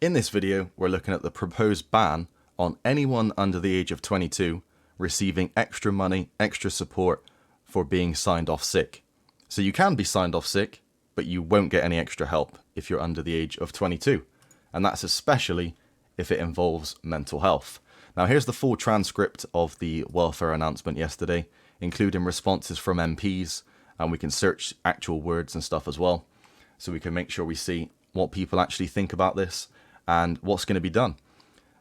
In this video, we're looking at the proposed ban on anyone under the age of 22 receiving extra money, extra support for being signed off sick. So you can be signed off sick, but you won't get any extra help if you're under the age of 22. And that's especially if it involves mental health. Now here's the full transcript of the welfare announcement yesterday, including responses from MPs, and we can search actual words and stuff as well, so we can make sure we see what people actually think about this and what's going to be done.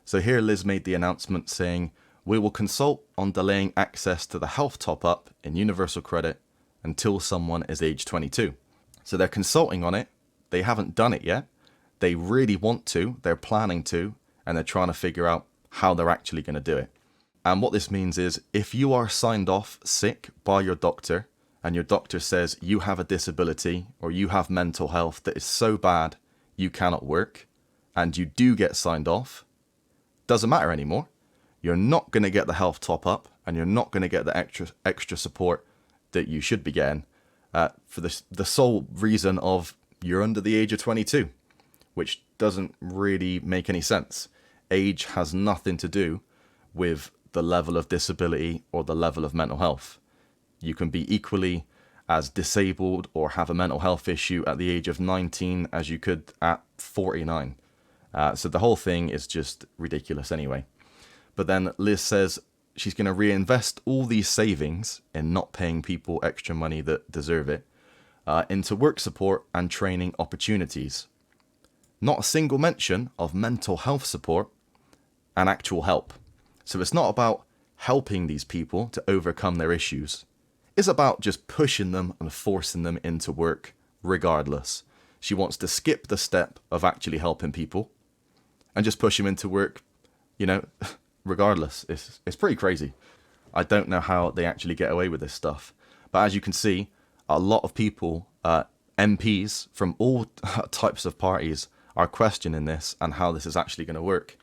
So here Liz made the announcement saying, "We will consult on delaying access to the health top-up in universal credit until someone is age 22. So they're consulting on it. They haven't done it yet. They really want to, they're planning to, and they're trying to figure out how they're actually going to do it. And what this means is, if you are signed off sick by your doctor, and your doctor says you have a disability or you have mental health that is so bad you cannot work, and you do get signed off, doesn't matter anymore. You're not going to get the health top up, and you're not going to get the extra support that you should be getting for the sole reason of you're under the age of 22, which doesn't really make any sense. Age has nothing to do with the level of disability or the level of mental health. You can be equally as disabled or have a mental health issue at the age of 19 as you could at 49. So the whole thing is just ridiculous anyway. But then Liz says she's going to reinvest all these savings in not paying people extra money that deserve it into work support and training opportunities. Not a single mention of mental health support and actual help. So it's not about helping these people to overcome their issues. It's about just pushing them and forcing them into work regardless. She wants to skip the step of actually helping people and just push them into work, regardless. It's pretty crazy. I don't know how they actually get away with this stuff. But as you can see, a lot of people, MPs from all types of parties, are questioning this and how this is actually going to work.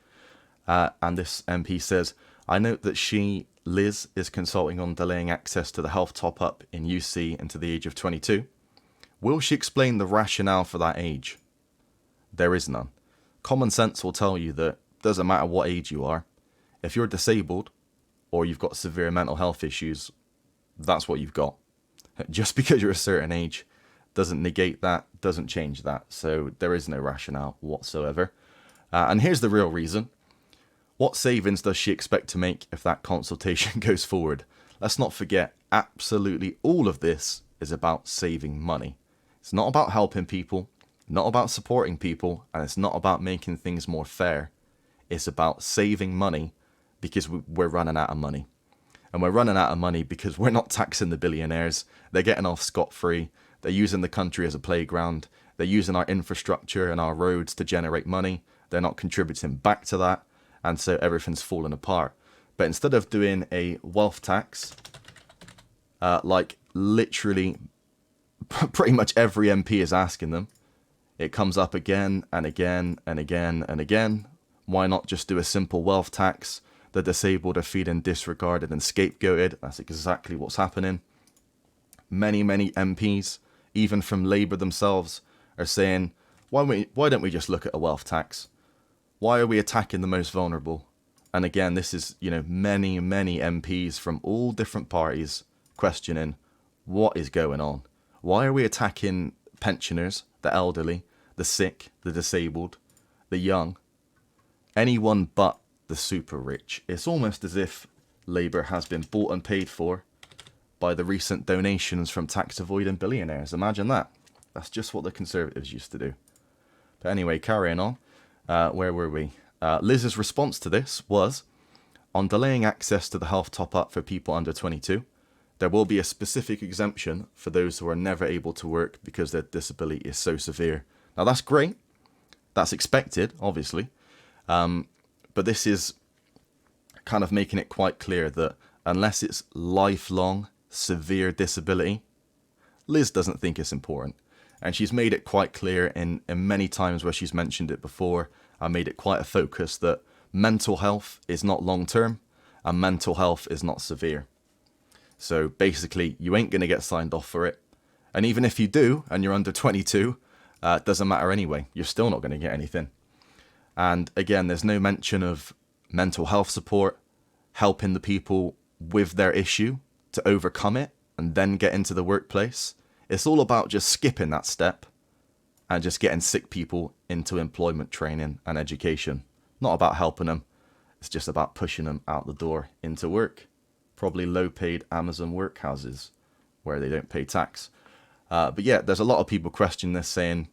And this MP says, "I note that Liz, is consulting on delaying access to the health top-up in UC into the age of 22. Will she explain the rationale for that age? There is none. Common sense will tell you that it doesn't matter what age you are. If you're disabled or you've got severe mental health issues, that's what you've got. Just because you're a certain age doesn't negate that, doesn't change that. So there is no rationale whatsoever. And here's the real reason. What savings does she expect to make if that consultation goes forward? Let's not forget, absolutely all of this is about saving money. It's not about helping people, not about supporting people, and it's not about making things more fair. It's about saving money because we're running out of money. And we're running out of money because we're not taxing the billionaires. They're getting off scot-free. They're using the country as a playground. They're using our infrastructure and our roads to generate money. They're not contributing back to that. And so everything's falling apart. But instead of doing a wealth tax, like literally pretty much every MP is asking them, it comes up again and again and again and again. Why not just do a simple wealth tax? The disabled are feeling disregarded and scapegoated. That's exactly what's happening. Many MPs, even from Labour themselves, are saying, why don't we just look at a wealth tax? Why are we attacking the most vulnerable? And again, this is, many MPs from all different parties questioning what is going on. Why are we attacking pensioners, the elderly, the sick, the disabled, the young? Anyone but the super rich. It's almost as if Labour has been bought and paid for by the recent donations from tax avoiding billionaires. Imagine that. That's just what the Conservatives used to do. But anyway, carrying on. Where were we? Liz's response to this was, on delaying access to the health top-up for people under 22, there will be a specific exemption for those who are never able to work because their disability is so severe. Now that's great. That's expected, obviously. But this is kind of making it quite clear that unless it's lifelong, severe disability, Liz doesn't think it's important. And she's made it quite clear in many times where she's mentioned it before. I made it quite a focus that mental health is not long-term and mental health is not severe. So basically, you ain't going to get signed off for it. And even if you do, and you're under 22, it doesn't matter anyway. You're still not going to get anything. And again, there's no mention of mental health support, helping the people with their issue to overcome it and then get into the workplace. It's all about just skipping that step and just getting sick people into employment training and education. Not about helping them. It's just about pushing them out the door into work. Probably low-paid Amazon workhouses where they don't pay tax. But yeah, there's a lot of people questioning this, saying,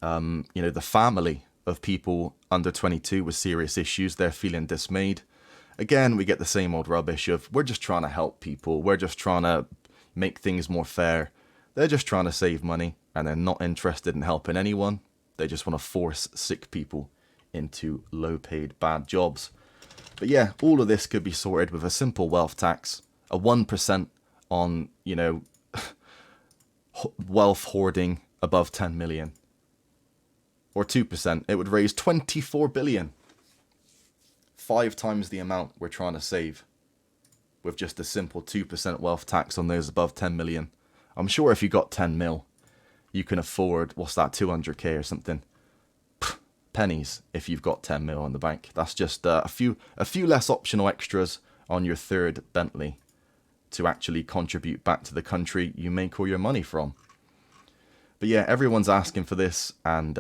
the family of people under 22 with serious issues, they're feeling dismayed. Again, we get the same old rubbish of, we're just trying to help people. We're just trying to make things more fair. They're just trying to save money and they're not interested in helping anyone. They just want to force sick people into low-paid bad jobs. But yeah, all of this could be sorted with a simple wealth tax, a 1% on, wealth hoarding above 10 million. Or 2%, it would raise 24 billion. 5 times the amount we're trying to save with just a simple 2% wealth tax on those above 10 million. I'm sure if you got 10 mil, you can afford, what's that, 200k or something. Pennies if you've got 10 mil in the bank. That's just a few less optional extras on your third Bentley to actually contribute back to the country you make all your money from. But yeah, everyone's asking for this and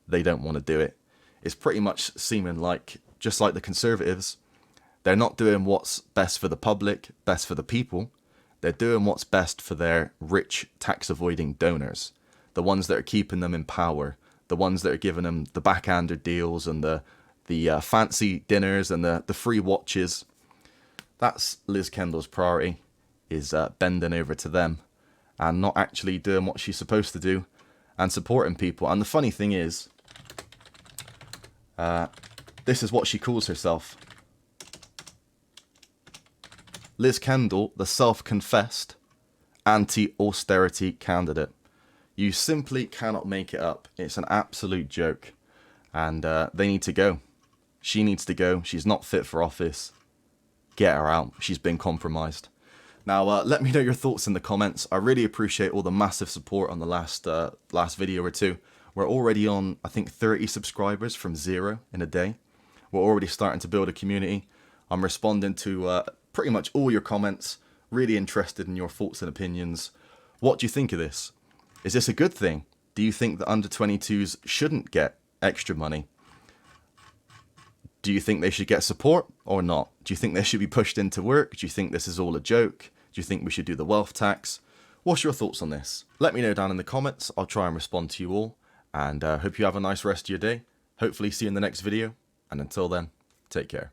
they don't want to do it. It's pretty much seeming like, just like the Conservatives, they're not doing what's best for the public, best for the people. They're doing what's best for their rich tax-avoiding donors, the ones that are keeping them in power, the ones that are giving them the backhander deals and the fancy dinners and the free watches. That's Liz Kendall's priority, is bending over to them and not actually doing what she's supposed to do and supporting people. And the funny thing is, this is what she calls herself. Liz Kendall, the self-confessed anti-austerity candidate. You simply cannot make it up. It's an absolute joke. And they need to go. She needs to go. She's not fit for office. Get her out. She's been compromised. Now, let me know your thoughts in the comments. I really appreciate all the massive support on the last video or two. We're already on, I think, 30 subscribers from 0 in a day. We're already starting to build a community. I'm responding to pretty much all your comments. Really interested in your thoughts and opinions. What do you think of this? Is this a good thing? Do you think that under 22s shouldn't get extra money? Do you think they should get support or not? Do you think they should be pushed into work? Do you think this is all a joke? Do you think we should do the wealth tax? What's your thoughts on this? Let me know down in the comments. I'll try and respond to you all. And hope you have a nice rest of your day. Hopefully see you in the next video. And until then, take care.